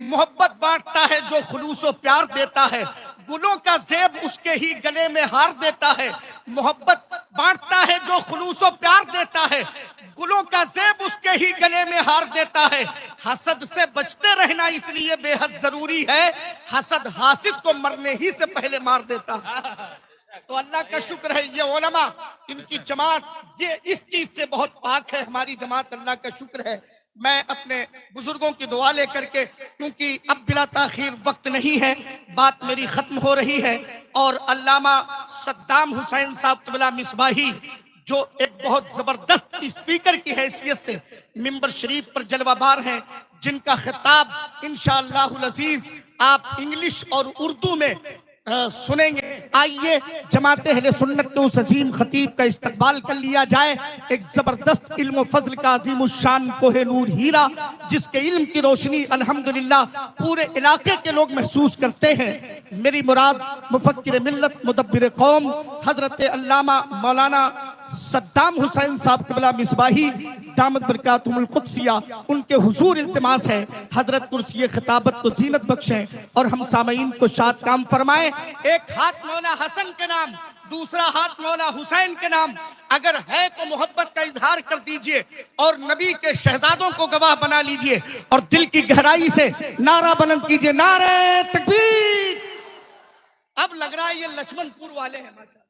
मोहब्बत बांटता है जो खुलूस व प्यार देता है, गुलों का जेब उसके ही गले में हार देता है। मोहब्बत बांटता है जो खुलूस व प्यार देता है, गुलों का जेब उसके ही गले में हार देता है। हसद से बचते रहना इसलिए बेहद जरूरी है, हसद हासिद को मरने ही से पहले मार देता है। तो अल्लाह का शुक्र है, ये उलमा, इनकी जमात, ये इस चीज से बहुत पाक है हमारी जमात, अल्लाह का शुक्र है। मैं अपने बुजुर्गों की दुआ लेकर के, क्योंकि अब बिला ताखीर वक्त नहीं है, बात मेरी खत्म हो रही है, और अल्लामा सद्दाम हुसैन साहब क़िबला मिसबाही जो एक बहुत जबरदस्त स्पीकर की हैसियत से मिंबर शरीफ पर जलवाबार हैं, जिनका खिताब इंशाअल्लाहुल अजीज आप इंग्लिश और उर्दू में सुनेंगे। आइए जमात अहले सुन्नत के उस अजीम खतीब का इस्तकबाल कर लिया जाए, एक जबरदस्त इल्म फजल का अजीम शान कोहे नूर हीरा, जिसके इल्म की रोशनी अल्हम्दुलिल्लाह पूरे इलाके के लोग महसूस करते हैं। मेरी मुराद मुफक्किर मिल्लत मुदब्बिर कौम हजरत अल्लामा मौलाना सद्दाम हुसैन साहब क़िबला मिसबाही दामत बरकातुहुल कुद्सिया, उनके हुजूर इल्तिमास है हजरत कुर्सी खिताबत को जीनत बख्शें और हम सामईन को शाद काम फरमाएं। एक हाथ मौला हसन के नाम, दूसरा हाथ मौला हुसैन के नाम, अगर है तो मोहब्बत का इजहार कर दीजिए और नबी के शहजादों को गवाह बना लीजिए और दिल की गहराई से नारा बुलंद कीजिए, नारे तकबीर। अब लग रहा है ये लक्ष्मणपुर वाले हैं। माशाअल्लाह,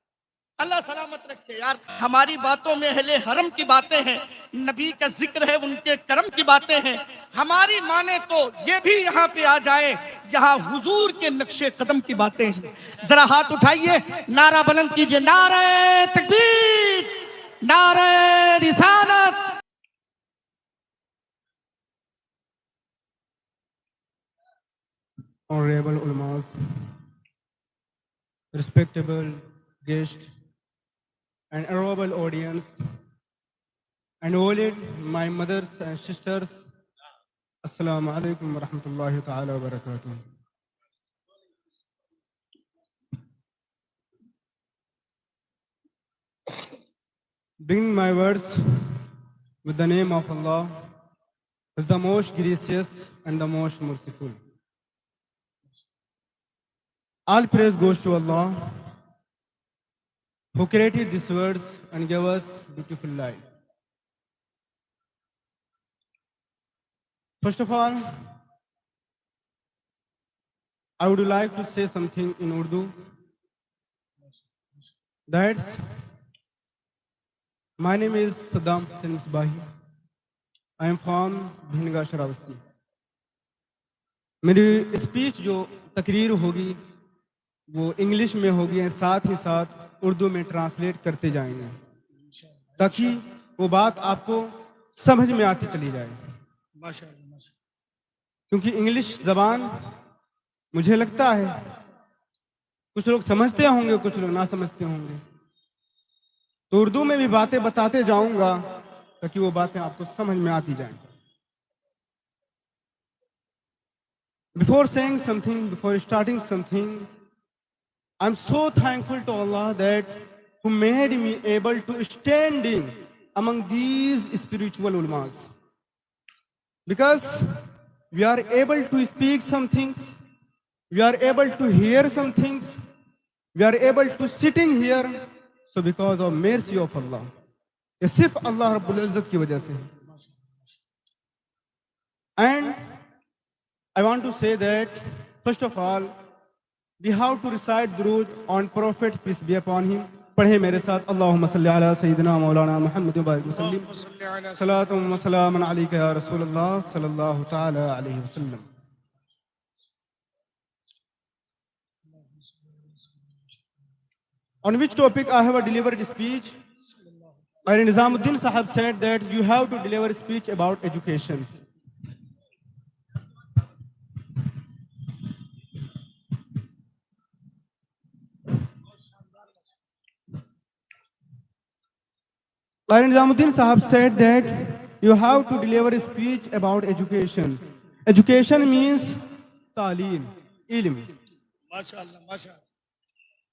अल्लाह सलामत रखे यार। हमारी बातों में अहले हरम की बातें हैं, नबी का जिक्र है, उनके करम की बातें हैं। हमारी माने तो ये भी यहाँ पे आ जाए, यहाँ हुजूर के नक्शे कदम की बातें हैं। जरा हाथ उठाइए, नारा बुलंद कीजिए, नारे तकबीर, नारे रिसालत। Honorable ulamas, respectable guests, and honorable audience, and all my mothers and sisters, Assalamu alaikum wa rahmatullahi ta'ala wa barakatuh. Begin my words with the name of Allah, who is the most gracious and the most merciful. All praise goes to Allah, who created these words and gave us beautiful life. First of all, I would like to say something in Urdu. That's, my name is Saddam Hussain Misbahi. I am from Bhinga Shravasti. मेरी speech जो तकरीर होगी वो English में होगी और साथ ही साथ उर्दू में ट्रांसलेट करते जाएंगे ताकि वो बात आपको समझ में आती चली जाए। क्योंकि इंग्लिश जबान मुझे लगता है कुछ लोग समझते होंगे, कुछ लोग ना समझते होंगे, तो उर्दू में भी बातें बताते जाऊंगा ताकि वो बातें आपको समझ में आती जाएं। Before saying something, before starting something, I'm so thankful to Allah that who made me able to standing among these spiritual ulamas. Because we are able to speak some things, we are able to hear some things, we are able to sitting here, so because of mercy of Allah. ये सिर्फ अल्लाह रब्बुल इज्जत की वजह से है। And I want to say that, first of all, we have to recite durood on Prophet, peace be upon him. पढ़े मेरे साथ, अल्लाहुम्मा सल्ली अला सय्यिदिना मौलाना मुहम्मद व बारिक वसल्लम, सलातुम व सलामुन अलैका या रसूलल्लाह सल्लल्लाहु तआला अलैहि वसल्लम। On which topic I have delivered a speech, and Nizamuddin Sahab said that you have to deliver a speech about education. Nizamuddin Sahab said that you have to deliver a speech about education. Education means तालीम, इल्म। माशाअल्लाह, माशाअल्लाह।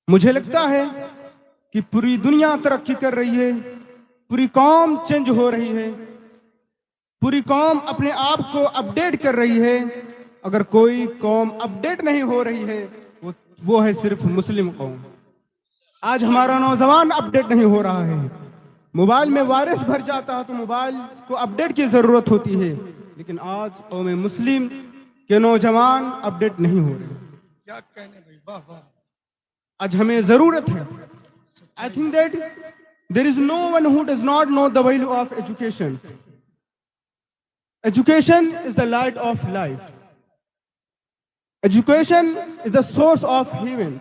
मुझे लगता है कि पूरी दुनिया तरक्की कर रही है, पूरी कौम चेंज हो रही है, पूरी कौम अपने आप को अपडेट कर रही है, अगर कोई कौम अपडेट नहीं हो रही है वो है सिर्फ मुस्लिम कौम। आज हमारा नौजवान अपडेट नहीं हो रहा है। मोबाइल में वायरस भर जाता है तो मोबाइल को अपडेट की जरूरत होती है, लेकिन आज कौम मुस्लिम के नौजवान अपडेट नहीं हो रहे। क्या कहने भाई, वाह वाह। आज हमें जरूरत है। I think that there is no one who does not know the value of education. Education is the light of life. Education is the source of heaven.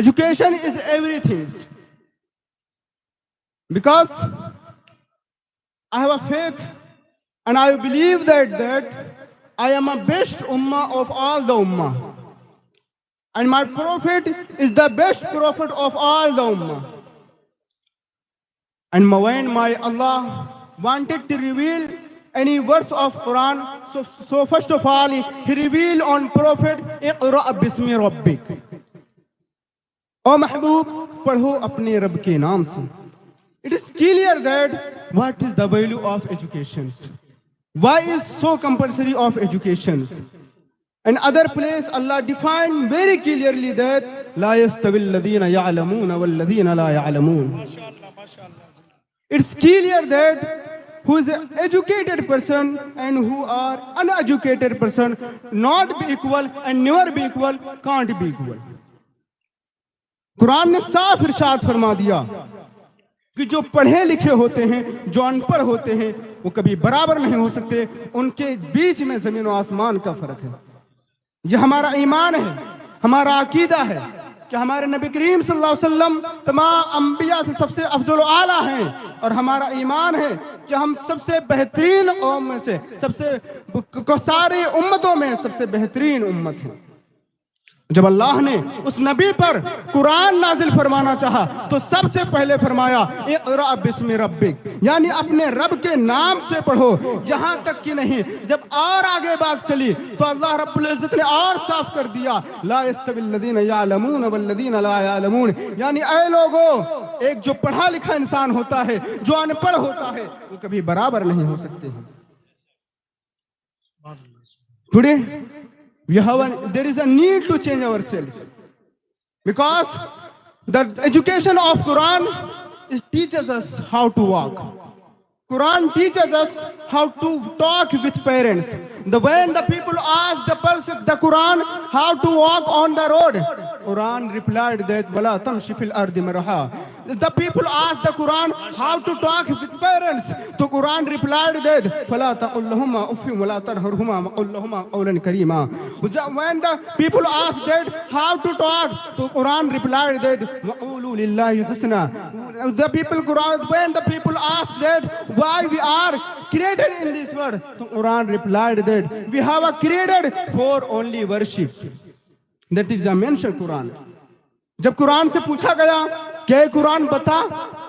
Education is everything. Because I have a faith and I believe that I am a best ummah of all the ummah. And my prophet is the best prophet of all the ummah. And when my Allah wanted to reveal any verse of Quran, so first of all, He revealed on Prophet, Iqra bismi rabbik. ओ महबूब, पढ़ो अपने रब के नाम से। It is clear that what is the value of education, why is so compulsory of education. And other place Allah define very clearly that ला यस्तविल लदीना यअलमून वल लदीना ला यअलमून। माशाअल्लाह माशाअल्लाह। It's clear that who is an educated person and who are uneducated person not be equal and never be equal, can't be equal. Quran ने साफ इरशाद फरमा दिया कि जो पढ़े लिखे होते हैं, जो अनपढ़ होते हैं, वो कभी बराबर नहीं हो सकते। उनके बीच में जमीन और आसमान का फर्क है। यह हमारा ईमान है, हमारा अकीदा है कि हमारे नबी करीम सल्लल्लाहु अलैहि वसल्लम तमाम अंबिया से सबसे अफजल आला हैं। और हमारा ईमान है कि हम सबसे बेहतरीन कौम में से, सबसे सारी उम्मतों में सबसे बेहतरीन उम्मत है। जब अल्लाह ने उस नबी पर कुरान नाजिल फरमाना चाहा तो सबसे पहले फरमाया इक़रा बिस्मि रब्बिक, यानी अपने रब के नाम से पढ़ो। जहां तक कि नहीं, जब और आगे बात चली तो अल्लाह रब्बुल इज्जत ने और साफ कर दिया, ला यस्तविल लदीना यअलमून वल लदीना ला यअलमून, यानी ऐ लोगों, एक जो पढ़ा लिखा इंसान होता है, जो अनपढ़ होता है, वो कभी बराबर नहीं हो सकते हैं। Today there is a need to change ourselves, because the education of Quran teaches us how to walk. Quran teaches us how to talk with parents. When the people ask the Quran how to walk on the road, Quran replied that wala tamshi fil ardi maraha. The people asked the Quran how to talk with parents, so Quran replied that fala taqul lahuma uffin wala tarharhuma wa qul lahuma qawlan karima. When the people asked that how to talk, so Quran replied that wa qulu lillahi husna. When the people asked that why we are created in this world, so Quran replied that we have created for only worship. That is the mention Quran. जब कुरान से पूछा गया कि कुरान बता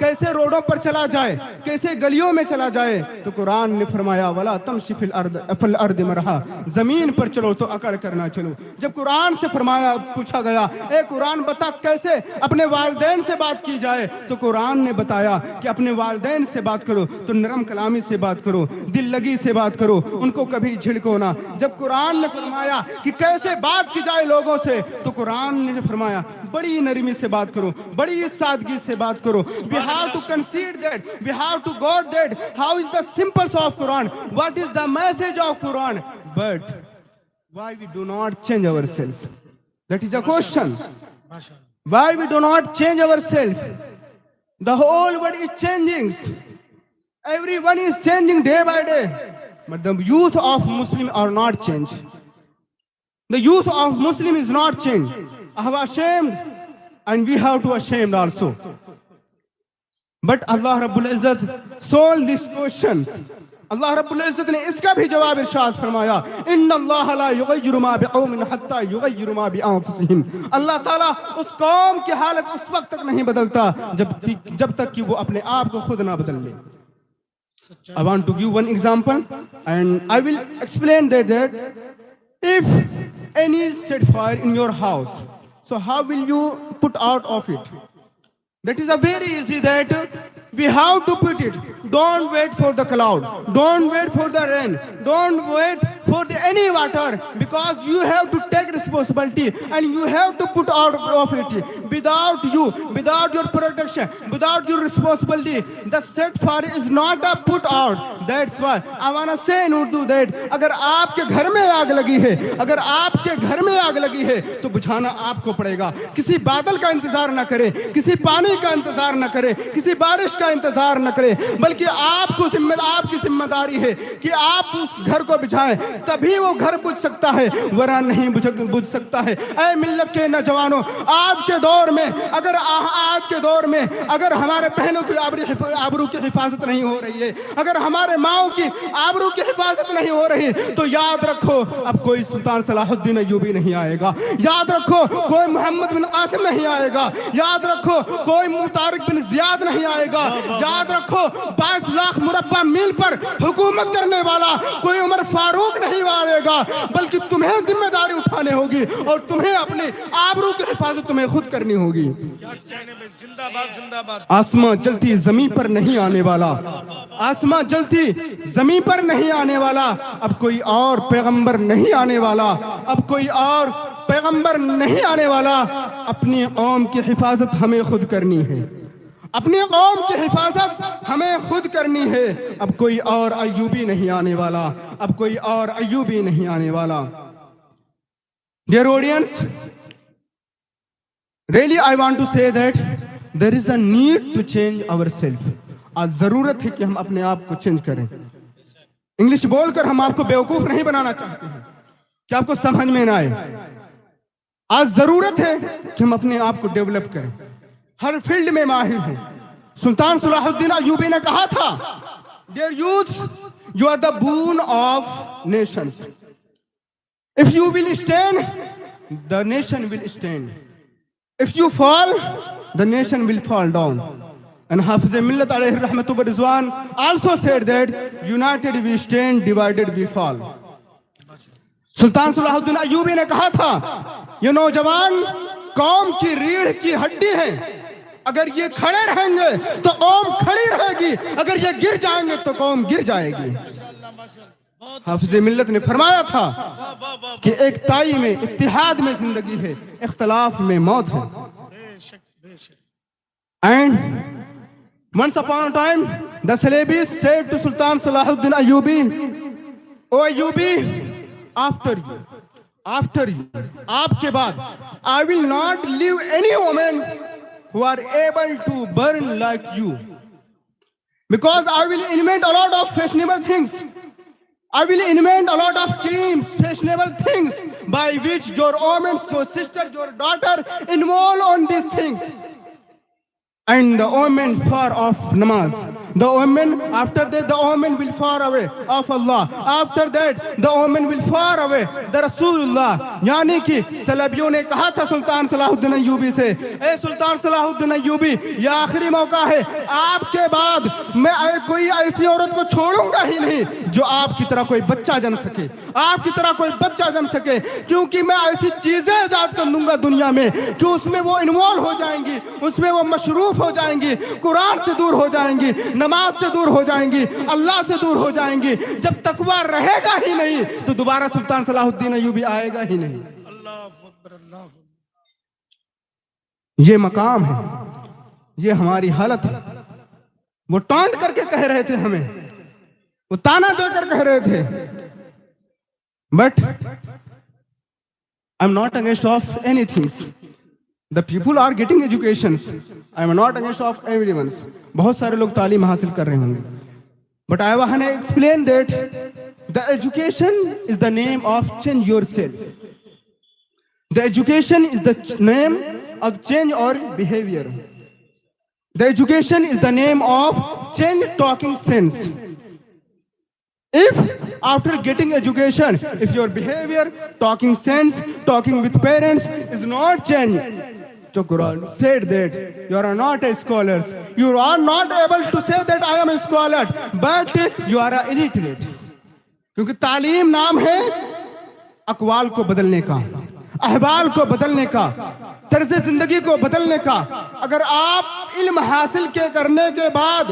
कैसे रोडों पर चला जाए, कैसे गलियों में चला जाए, तो कुरान ने फरमाया वला तमशी फिल अर्द मरहा, जमीन पर चलो तो अकड़ कर ना चलो। जब कुरान से फरमाया पूछा गया ए कुरान बता कैसे अपने वालिदैन से बात की जाए, तो कुरान ने बताया कि अपने वालिदैन से बात करो तो नरम कलामी से बात करो, दिल लगी से बात करो, उनको कभी झिड़को ना। जब कुरान ने फरमाया कि कैसे बात की जाए लोगों से, तो कुरान ने फरमाया बड़ी नरमी से बात करो, बड़ी सादगी से बात करो। We have to concede that, we have to got that how is the symbols of Quran, what is the message of Quran, but why we do not change ourselves? That is a question. Why we do not change ourselves? The whole world is changing, everyone is changing day by day, but the youth of Muslim are not changed. The youth of Muslim is not changed. I have ashamed and we have to ashamed also. But Allah Rabbul Izzat solved this question. Allah Rabbul Izzat ने इसका भी जवाब इरशाद फरमाया, इन्ना अल्लाह ला युगय्यिरु मा बिक़ौमिन हत्ता युगय्यिरु मा बिअन्फुसिहिम। अल्लाह ताला उस कौम की हालत उस वक्त तक नहीं बदलता जब तक कि वो अपने आप को खुद ना बदल ले। I want to give one example and I will explain that if any set fire in your house, so how will you put out of it? That is a very easy that we have to put it. don't wait for the cloud, don't wait for the rain, don't wait for the any water, because you have to take responsibility and you have to put out of it. Without you, without your protection, without your responsibility, the set fire is not a put out. That's why I want to say in Urdu that अगर आपके घर में आग लगी है, अगर आपके घर में आग लगी है तो बुझाना आपको पड़ेगा। किसी बादल का इंतजार न करें, किसी पानी का इंतजार न करें, किसी बारिश का इंतजार न करें, बल्कि आपकी जिम्मेदारी है कि आप उस घर को बुझाएं, तभी वो घर बुझ सकता है, वरना नहीं बुझ सकता है। ऐ मिल्लत के नौजवानों, आज के दौर में अगर हमारे बहनों की आबरू की हिफाजत नहीं हो रही है, अगर हमारे माओ की आबरू की हिफाजत नहीं हो रही, तो याद रखो अब कोई सुल्तान सलाहुद्दीन अय्यूबी नहीं आएगा, याद रखो कोई मोहम्मद बिन कासिम नहीं आएगा, याद रखो कोई मुतारिक बिन जियाद नहीं आएगा, याद रखो 22 लाख मुरब्बा मील पर हुकूमत करने वाला कोई उमर फारूक नहीं आएगा, बल्कि तुम्हें जिम्मेदारी उठाने होगी और तुम्हें अपनी आबरू की हिफाजत तुम्हें खुद करनी होगी। जिंदाबाद जिंदाबाद। आसमां जलती जमीन पर नहीं आने वाला, आसमां जलती जमीन पर नहीं आने वाला, अब कोई और पैगंबर नहीं आने वाला, अब कोई और पैगंबर नहीं आने वाला। अपनी कौम की हिफाजत हमें खुद करनी है, अपनी कौम की हिफाजत हमें खुद करनी है। अब कोई और अय्यूबी नहीं आने वाला, अब कोई और अय्यूबी नहीं आने वाला। Dear audience, really I want to say that there is a need to change ourselves. आज जरूरत है कि हम अपने आप को चेंज करें। इंग्लिश बोलकर हम आपको बेवकूफ नहीं बनाना चाहते हैं कि आपको समझ में ना आए। आज जरूरत है कि हम अपने आप को डेवलप करें, हर फील्ड में माहिर हैं। सुल्तान सलाहुद्दीन अय्यूबी ने कहा था, Dear youths, you are the boon of nations. If you will stand, the nation will stand. If you fall, the nation will fall down. And Hafiz Millat alayhi rahmatu wa rizwan also said that united we stand, divided we fall. Sultan Salahuddin Ayyubi ने कहा था, ये नौजवान कौम की रीढ़ की हड्डी हैं, अगर ये खड़े रहेंगे तो कौम खड़ी रहेगी, अगर ये गिर जाएंगे तो कौम गिर जाएगी। हाफिज मिल्लत ने फरमाया था कि एकताई में, इत्तिहाद में जिंदगी है, इख्तिलाफ में मौत है। And once upon a time the Salabis said to Sultan Salahuddin Ayyubi, O Ayyubi, after you, आपके बाद, I will not leave any woman who are able to burn like you, because I will invent a lot of fashionable things. I will invent a lot of creams, fashionable things by which your women, your sister, your daughter involved on these things. And the women far off namaz. The women, after that, the women will far away of Allah. After that, the women will far away the Rasulullah. यानी कि सलाबियों ने कहा था सुल्तान Salahuddin Ayyubi से, ए सुल्तान Salahuddin Ayyubi, ये आखिरी मौका है, आपके बाद मैं कोई ऐसी औरत को छोड़ूंगा ही नहीं जो आपकी तरह कोई बच्चा जन्म सके, आपकी तरह कोई बच्चा जन्म सके, क्योंकि मैं ऐसी चीजें ईजाद कर दूंगा दुनिया में कि उसमें वो इन्वॉल्व हो जाएंगी, उसमें वो मशरूफ हो जाएंगी, कुरान से दूर हो जाएंगी, नमाज से दूर हो जाएंगी, अल्लाह से दूर हो जाएंगी। जब तकवा रहेगा ही नहीं तो दोबारा सुल्तान सलाहुद्दीन अय्यूबी आएगा ही नहीं। ये मकाम है, ये हमारी हालत है। वो टॉन्ट करके कह रहे थे हमें, वो ताना देकर कह रहे थे, but I am not against of anything. The people are getting educations. I am not against of everyone. बहुत सारे लोग तालीम हासिल कर रहे होंगे, but I want to explain that the education is the name of change yourself. The education is the name of change or behavior. The education is the name of change talking sense. If after getting education, if your behavior, talking sense, talking with parents is not changed, so Quran said that you are not a scholar. You are not able to say that I am a scholar, but you are illiterate. क्योंकि तालीम नाम है अकवाल को बदलने का, अहवाल को बदलने का, तर्ज जिंदगी को बदलने का। अगर आप इल्म हासिल के करने के बाद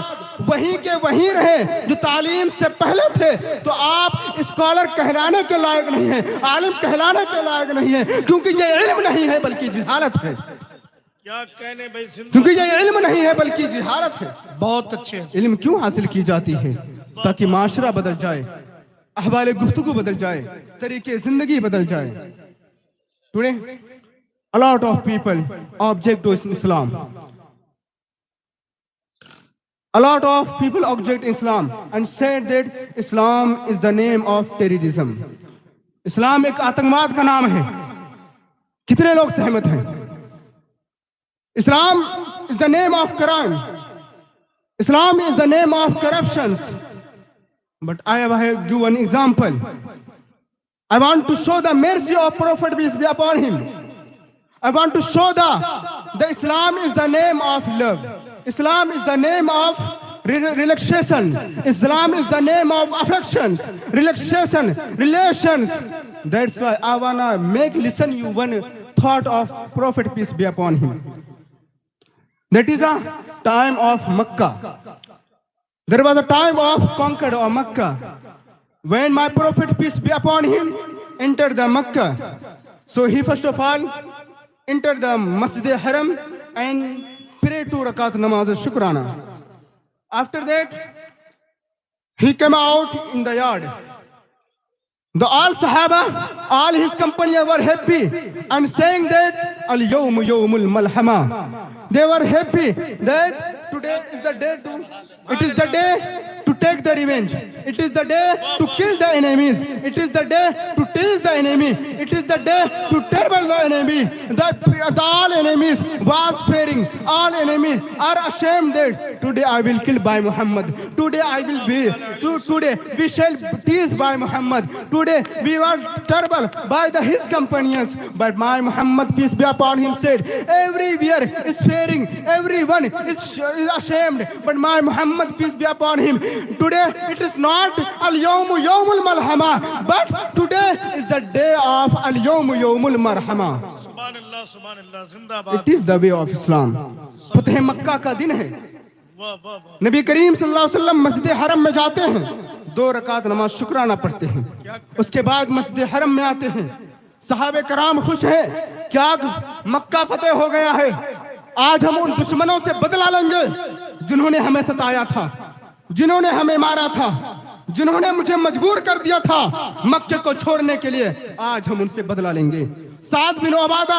वहीं के वहीं रहे जो तालीम से पहले थे, तो आप स्कॉलर कहलाने के लायक नहीं है, आलिम कहलाने के लायक नहीं है, क्योंकि ये इल्म नहीं है बल्कि जिहालत है। क्या कहने भाई, क्योंकि ये इल्म नहीं है बल्कि जिहालत है। बहुत अच्छे। इल्म क्यों हासिल की जाती है? ताकि माशरा बदल जाए, अहवाल गुफ्तगू बदल जाए, तरीके जिंदगी बदल जाए। Today, a lot of people object to Islam. A lot of people object Islam and said that Islam is the name of terrorism. इस्लाम एक आतंकवाद का नाम है। कितने लोग सहमत हैं? Islam is the name of crime. Islam is the name of corruptions. But I have give one example. I want to show the mercy of Prophet peace be upon him. I want to show the Islam is the name of love. Islam is the name of relaxation. Islam is the name of affections, relaxation, relations. That's why I wanna listen you one thought of Prophet peace be upon him. That is a time of Makkah. There was a time of conquer of Makkah. When my Prophet peace be upon him entered the Makkah, so he first of all entered the Masjid Haram and prayed 2 rakat namaz shukrana. After that, he came out in the yard. The all Sahaba, all his company were happy and saying that Al Yawm Yawmul Malhama. They were happy that today is the day it is the day to take the revenge. It is the day to kill the enemies. It is the day to tease the enemy. It is the day to terrible the enemy. The all enemies was fearing. All enemies are ashamed that today I will kill by Muhammad. Today I will be. Today we shall tease by Muhammad. Today we were terrible by his companions. But my Muhammad peace be upon him said, everywhere is fearing. Everyone is ashamed. But my Muhammad peace be upon him. Today it is not Al-Yawmu Yawmul Malhama, but today is the day of Al-Yawmu Yawmul Marhama. Subhanallah, Subhanallah, Zindabad. It is the way of Islam. फतेह मक्का का दिन है। वाह वाह वाह। नबी करीम सल्लल्लाहु अलैहि वसल्लम मस्जिद हरम में जाते हैं, 2 रकात नमाज शुक्राना पढ़ते हैं, उसके बाद मस्जिद हरम में आते हैं। सहाबे कराम खुश हैं, क्या मक्का फतेह हो गया है, आज हम उन दुश्मनों से बदला लेंगे जिन्होंने हमें सताया था, जिन्होंने हमें मारा था, जिन्होंने मुझे मजबूर कर दिया था मक्के को छोड़ने के लिए, आज हम उनसे बदला लेंगे। साद बिन उबादा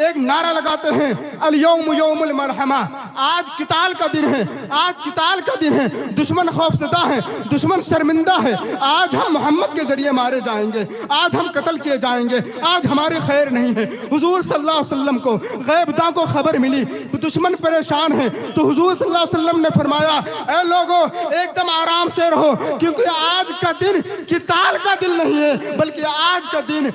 एक नारा लगाते हैं, अल यौम यौमुल मरहमा, आज किताल का दिन है, आज किताल का दिन है, दुश्मन खौफजदा है, दुश्मन शर्मिंदा है, आज हम मोहम्मद के जरिए मारे जाएंगे, आज हम कत्ल किए जाएंगे, आज हमारे खैर नहीं है। हुजूर सल्लल्लाहु अलैहि वसल्लम को गैबता को खबर मिली, दुश्मन परेशान है, तो हुजूर सल्लल्लाहु अलैहि वसल्लम ने फरमाया, ए लोगों एकदम आराम से रहो, क्योंकि आज का दिन किताल का दिन नहीं है, बल्कि आज का दिन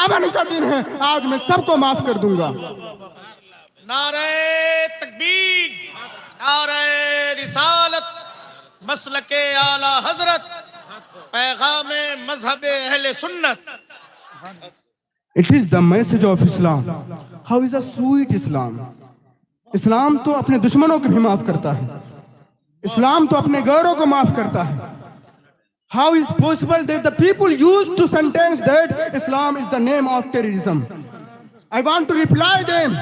अमन का दिन है, आज मैं सबको माफ कर दूंगा। नारे तकबीर, नारे रिसालत, मसलके आला हजरत, पैगामे मजहबे अहले सुन्नत। It is the message of Islam. How is a sweet Islam? इस्लाम तो अपने दुश्मनों को भी माफ करता है, इस्लाम तो अपने गैरों को माफ करता है। How is possible that the people used to sentence that Islam is the name of terrorism? I want to reply them,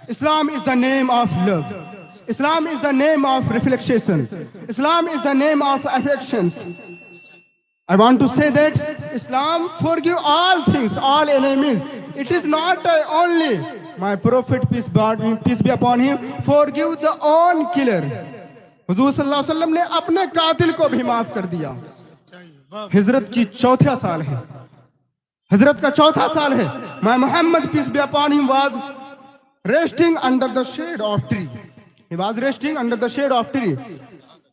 Islam is the name of love. Islam is the name of reflection. Islam is the name of affections. I want to say that Islam forgive all things, all enemies. It is not only my Prophet peace be upon him forgive the own killer. हुजूर सल्लल्लाहु अलैहि वसल्लम ने अपने कातिल को भी माफ कर दिया। हिजरत की 4था साल है, हिजरत का 4था साल है। My Muhammad peace be upon him was resting under the shade of tree. He was resting under the shade of tree.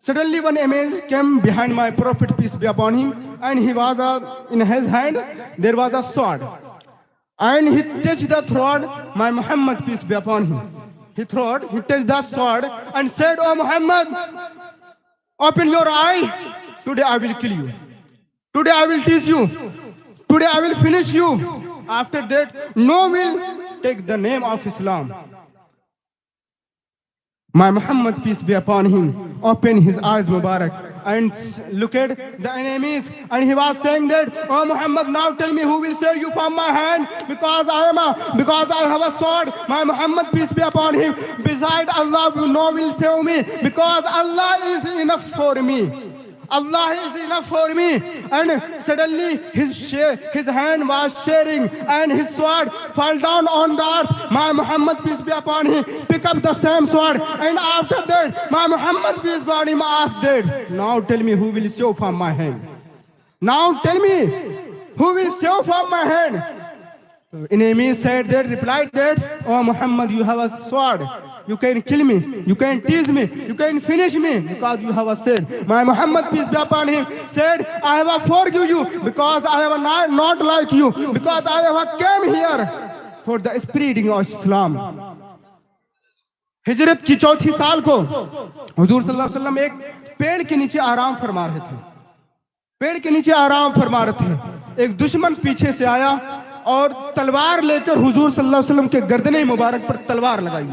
Suddenly one image came behind my Prophet peace be upon him, and he was in his hand there was a sword, and he touched the sword. My Muhammad peace be upon him, he touched the sword and said, "Oh Muhammad, open your eye. Today I will kill you. Today I will teach you. Today I will finish you. After that, no will take the name of Islam. My Muhammad, peace be upon him, opened his eyes Mubarak and looked at the enemies, and he was saying that, oh Muhammad, now tell me who will save you from my hand, because I have a sword. My Muhammad, peace be upon him, beside Allah no will save me, because Allah is enough for me. Allah is enough for me. And suddenly his hand was sharing and his sword fell down on the earth. My Muhammad, peace be upon him, pick up the same sword, and after that my Muhammad, peace be upon him, asked that, now tell me who will save from my hand. Now tell me who will save from my hand. Enemy said that, replied that, oh Muhammad, you have a sword. You can kill me, you can tease me, you can finish me, because you have a sin. My Muhammad, peace be upon him, said, I have forgiven you, because I have not like you, because I have came here for the spreading of Islam. हिजरत की चौथी साल को हुजूर सल्लल्लाहु अलैहि वसल्लम एक पेड़ के नीचे आराम फरमा रहे थे। पेड़ के नीचे आराम फरमा रहे थे। एक दुश्मन पीछे से आया और तलवार लेकर हुजूर सल्लल्लाहु अलैहि वसल्लम के गर्दने मुबारक पर तलवार लगाई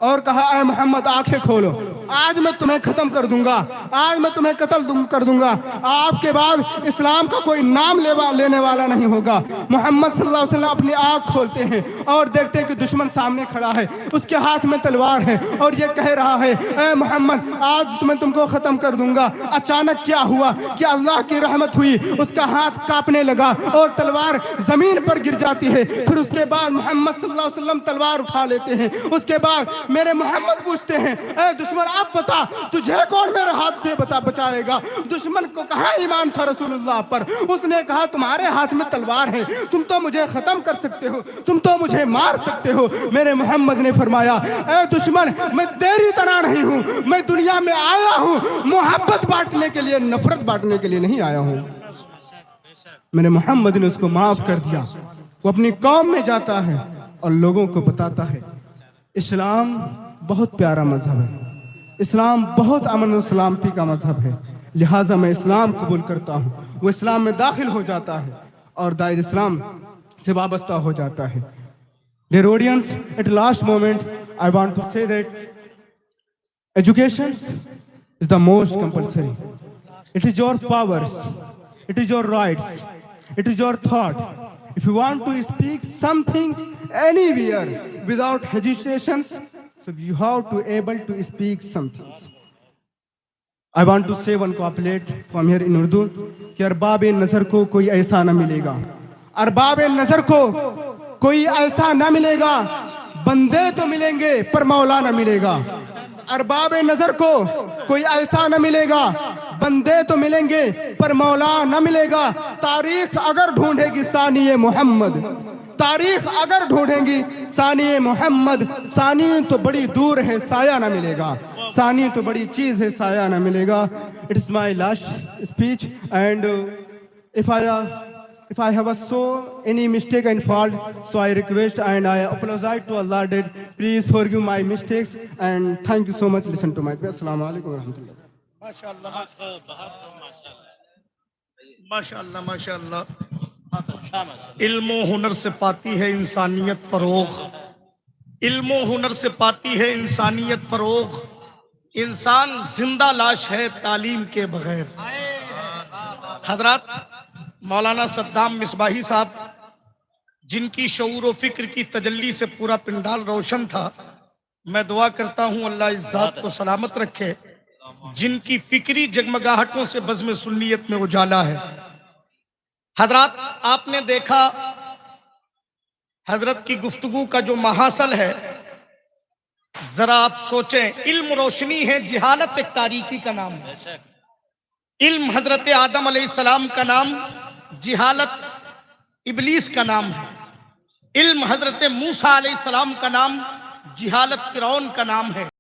और कहा, ऐ मोहम्मद, आंखें खोलो, आज मैं तुम्हें खत्म कर दूंगा, आज मैं तुम्हें कत्ल कर दूंगा, आपके बाद इस्लाम का कोई नाम लेने वाला नहीं होगा। मोहम्मद सल्लल्लाहु अलैहि वसल्लम अपनी आंख खोलते हैं और देखते हैं कि दुश्मन सामने खड़ा है, उसके हाथ में तलवार है और ये कह रहा है, ऐ मोहम्मद, आज मैं तुमको खत्म कर दूंगा। अचानक क्या हुआ कि अल्लाह की रहमत हुई, उसका हाथ कांपने लगा और तलवार जमीन पर गिर जाती है। फिर उसके बाद मोहम्मद सल्लल्लाहु अलैहि वसल्लम तलवार उठा लेते हैं। उसके बाद मेरे मोहम्मद पूछते हैं, ऐ दुश्मन, आप बता, तुझे कौन मेरे हाथ से बचाएगा? दुश्मन को कहा ईमान था रसूलुल्लाह पर। उसने कहा, तुम्हारे हाथ में तलवार है, तुम तो मुझे खत्म कर सकते हो, तुम तो मुझे मार सकते हो। मेरे मोहम्मद ने फरमाया, ऐ दुश्मन, मैं तेरी तरह नहीं हूं, मैं दुनिया में आया हूं मोहब्बत बांटने के लिए, नफरत बांटने के लिए नहीं आया हूं। मेरे मोहम्मद ने उसको माफ कर दिया। वो अपनी कौम में जाता है और लोगों को बताता है, इस्लाम बहुत प्यारा मजहब है, इस्लाम बहुत अमन और सलामती का मजहब है, लिहाजा मैं इस्लाम कबूल करता हूँ। वो इस्लाम में दाखिल हो जाता है और दायर इस्लाम से वाबस्ता हो जाता है। Dear audience, at last moment, I want to say that education is the most compulsory. It is your powers, it is your rights, it is your thought. If you want to speak something anywhere without hesitations, so you have to able to speak something. I want to say one couplet from here in Urdu कि अरबाब नजर को कोई ऐसा न मिलेगा, अरबाब नजर को कोई ऐसा न मिलेगा, बंदे तो मिलेंगे पर मौला न मिलेगा। अरबाब नजर को कोई ऐसा न मिलेगा, बंदे तो मिलेंगे पर मौला न मिलेगा। तारीख अगर ढूंढेगी सानिए मोहम्मद, तारीख अगर ढूंढेंगी सानिए मोहम्मद, सानी तो बड़ी दूर है, साया ना मिलेगा, सानी तो बड़ी चीज है, साया ना मिलेगा। It's my last speech and if I have so any mistake and fault, so I request and I apologize to Allah that please forgive my mistakes and thank you so much. Listen to my prayer. Assalamu alaikum warahmatullahi. माशाअल्लाह, माशाअल्लाह, माशाअल्लाह। इल्म हुनर से पाती है इंसानियत फरोग, इल्म हुनर से पाती है इंसानियत फरोग। इंसान जिंदा लाश है तालीम के बगैर। हजरत मौलाना सद्दाम मिसबाही साहब, जिनकी शऊर व फिक्र की तजल्ली से पूरा पिंडाल रोशन था, मैं दुआ करता हूँ अल्लाह इस जात को सलामत रखे, जिनकी फिक्री जगमगाहटों से बज़्म सुन्नियत में उजाला है। हजरत, आपने देखा हजरत की गुफ्तगू का जो महासल है, जरा आप सोचें, इल्म रोशनी है, जिहालत एक तारीकी का नाम है। इल्म हजरत आदम अलैहिस्सलाम का नाम, जिहालत इबलीस का नाम है। इल्म हजरत मूसा अलैहिस्सलाम का नाम, जिहालत फिरौन का नाम है।